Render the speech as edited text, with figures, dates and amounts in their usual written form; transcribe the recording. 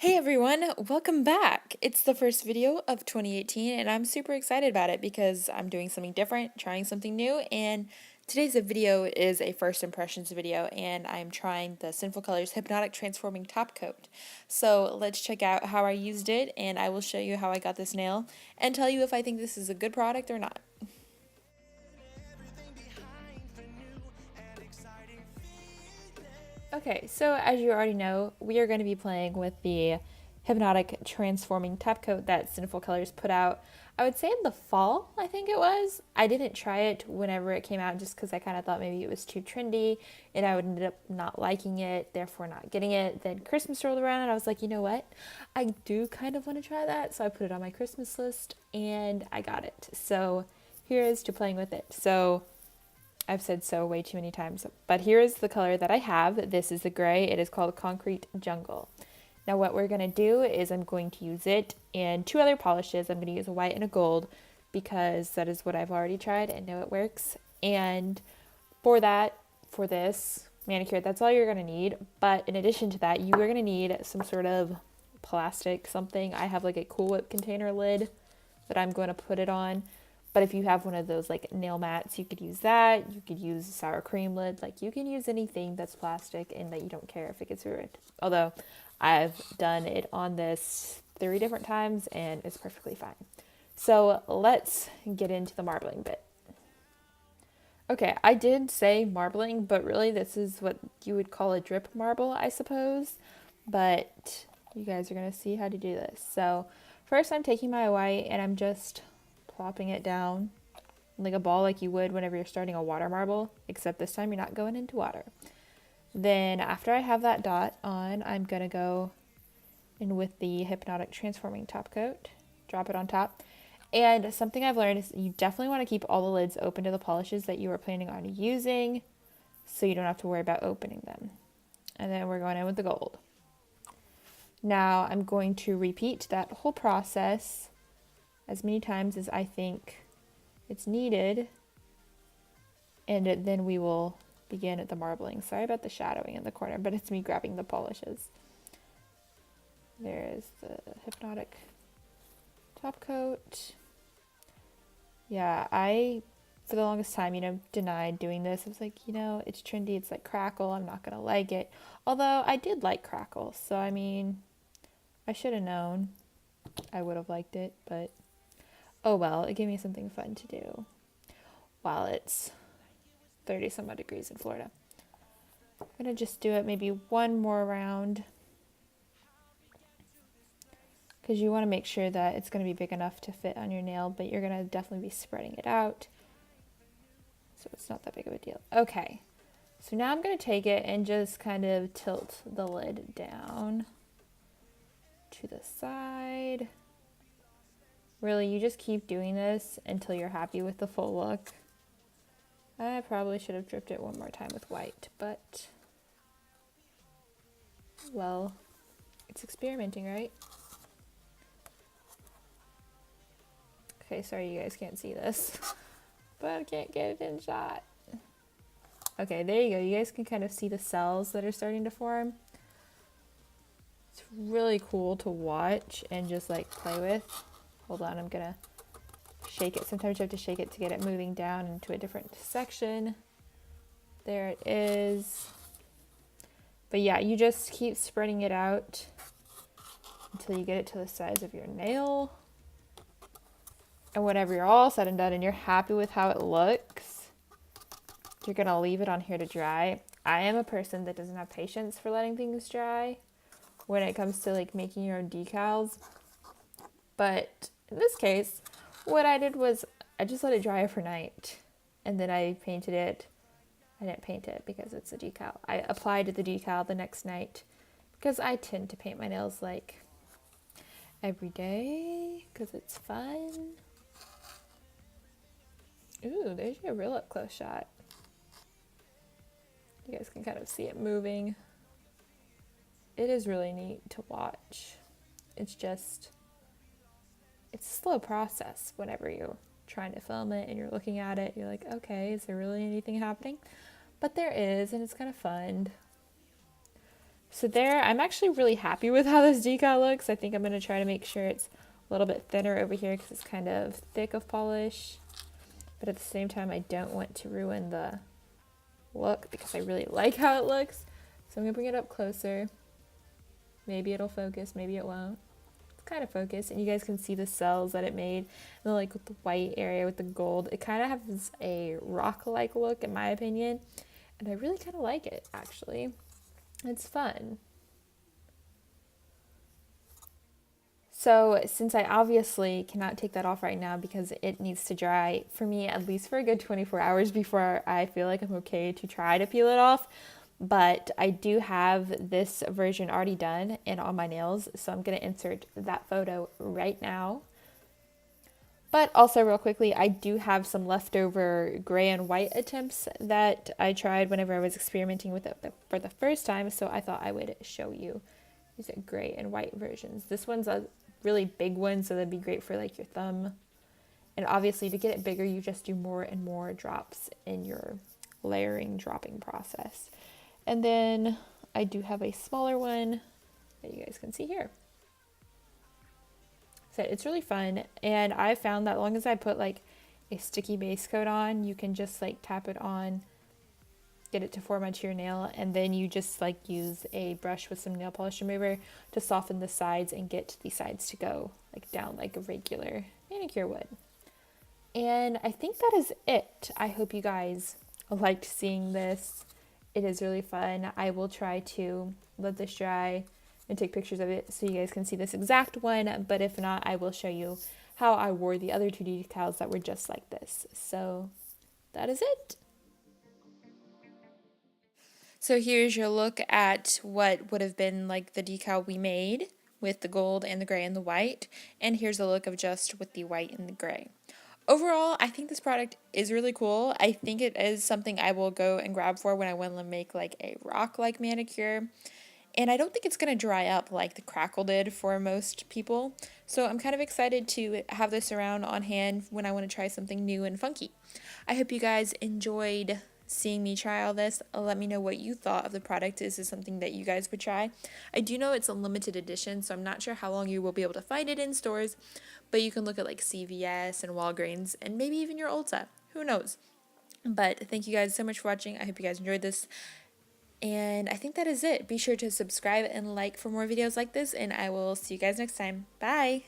Hey everyone, welcome back! It's the first video of 2018 and I'm super excited about it because I'm doing something different, trying something new, and today's video is a first impressions video and I'm trying the SinfulColors Hypnotic Transforming Top Coat. So let's check out how I used it and I will show you how I got this nail and tell you if I think this is a good product or not. Okay, so as you already know, we are going to be playing with the Hypnotic Transforming Top Coat that SinfulColors put out. I would say in the fall, I think it was. I didn't try it whenever it came out just because I kind of thought maybe it was too trendy and I would end up not liking it, therefore not getting it. Then Christmas rolled around and I was like, you know what? I do kind of want to try that. So I put it on my Christmas list and I got it. So here is to playing with it. So I've said so way too many times, but here is the color that I have. This is the gray. It is called Concrete Jungle. Now what we're going to do is I'm going to use it in two other polishes. I'm going to use a white and a gold because that is what I've already tried and know it works. And for this manicure, that's all you're going to need. But in addition to that, you are going to need some sort of plastic something. I have like a Cool Whip container lid that I'm going to put it on. But if you have one of those like nail mats, you could use that. You could use a sour cream lid. Like you can use anything that's plastic and that you don't care if it gets ruined. Although I've done it on this 3 different times and it's perfectly fine. So let's get into the marbling bit. Okay, I did say marbling, but really this is what you would call a drip marble, I suppose. But you guys are going to see how to do this. So first I'm taking my white and I'm just plopping it down like a ball like you would whenever you're starting a water marble, except this time you're not going into water. Then after I have that dot on, I'm going to go in with the Hypnotic Transforming Top Coat, drop it on top. And something I've learned is you definitely want to keep all the lids open to the polishes that you are planning on using so you don't have to worry about opening them. And then we're going in with the gold. Now I'm going to repeat that whole process as many times as I think it's needed, and then we will begin at the marbling. Sorry about the shadowing in the corner, but it's me grabbing the polishes. There's the Hypnotic Top Coat. Yeah, for the longest time, denied doing this. I was like, it's trendy, it's like crackle, I'm not gonna like it. Although I did like crackle, so I mean, I should have known I would have liked it, but oh well, it gave me something fun to do while it's 30 some odd degrees in Florida. I'm going to just do it maybe one more round because you want to make sure that it's going to be big enough to fit on your nail, but you're going to definitely be spreading it out so it's not that big of a deal. Okay, so now I'm going to take it and just kind of tilt the lid down to the side. Really, you just keep doing this until you're happy with the full look. I probably should have dripped it one more time with white, but, well, it's experimenting, right? Okay, sorry you guys can't see this, but I can't get it in shot. Okay, there you go. You guys can kind of see the cells that are starting to form. It's really cool to watch and just like play with. Hold on, I'm gonna shake it. Sometimes you have to shake it to get it moving down into a different section. There it is. But yeah, you just keep spreading it out until you get it to the size of your nail. And whenever you're all said and done and you're happy with how it looks, you're gonna leave it on here to dry. I am a person that doesn't have patience for letting things dry when it comes to like making your own decals. But in this case, what I did was I just let it dry overnight and then I painted it. I didn't paint it because it's a decal. I applied the decal the next night because I tend to paint my nails like every day because it's fun. Ooh, there's your real up close shot. You guys can kind of see it moving. It is really neat to watch. It's a slow process whenever you're trying to film it and you're looking at it. You're like, okay, is there really anything happening? But there is, and it's kind of fun. So there, I'm actually really happy with how this decal looks. I think I'm going to try to make sure it's a little bit thinner over here because it's kind of thick of polish. But at the same time, I don't want to ruin the look because I really like how it looks. So I'm going to bring it up closer. Maybe it'll focus, maybe it won't. It's kind of focused, and you guys can see the cells that it made. And then, like with the white area with the gold, it kind of has a rock-like look in my opinion. And I really kind of like it, actually. It's fun. So since I obviously cannot take that off right now because it needs to dry for me at least for a good 24 hours before I feel like I'm okay to try to peel it off. But I do have this version already done and on my nails, so I'm going to insert that photo right now. But also real quickly, I do have some leftover gray and white attempts that I tried whenever I was experimenting with it for the first time, so I thought I would show you. These are gray and white versions. This one's a really big one, so that'd be great for like your thumb. And obviously to get it bigger, you just do more and more drops in your layering dropping process. And then I do have a smaller one that you guys can see here. So it's really fun, and I found that as long as I put like a sticky base coat on, you can just like tap it on, get it to form onto your nail, and then you just like use a brush with some nail polish remover to soften the sides and get the sides to go like down like a regular manicure would. And I think that is it. I hope you guys liked seeing this. It is really fun. I will try to let this dry and take pictures of it so you guys can see this exact one, but if not, I will show you how I wore the other two decals that were just like this. So that is it. So here's your look at what would have been like the decal we made with the gold and the gray and the white, and here's a look of just with the white and the gray. Overall, I think this product is really cool. I think it is something I will go and grab for when I want to make like a rock-like manicure. And I don't think it's going to dry up like the crackle did for most people. So I'm kind of excited to have this around on hand when I want to try something new and funky. I hope you guys enjoyed seeing me try all this. Let me know what you thought of the product. Is this something that you guys would try? I do know it's a limited edition, so I'm not sure how long you will be able to find it in stores, but you can look at like CVS and Walgreens and maybe even your Ulta. Who knows? But thank you guys so much for watching. I hope you guys enjoyed this. And I think that is it. Be sure to subscribe and like for more videos like this, and I will see you guys next time. Bye!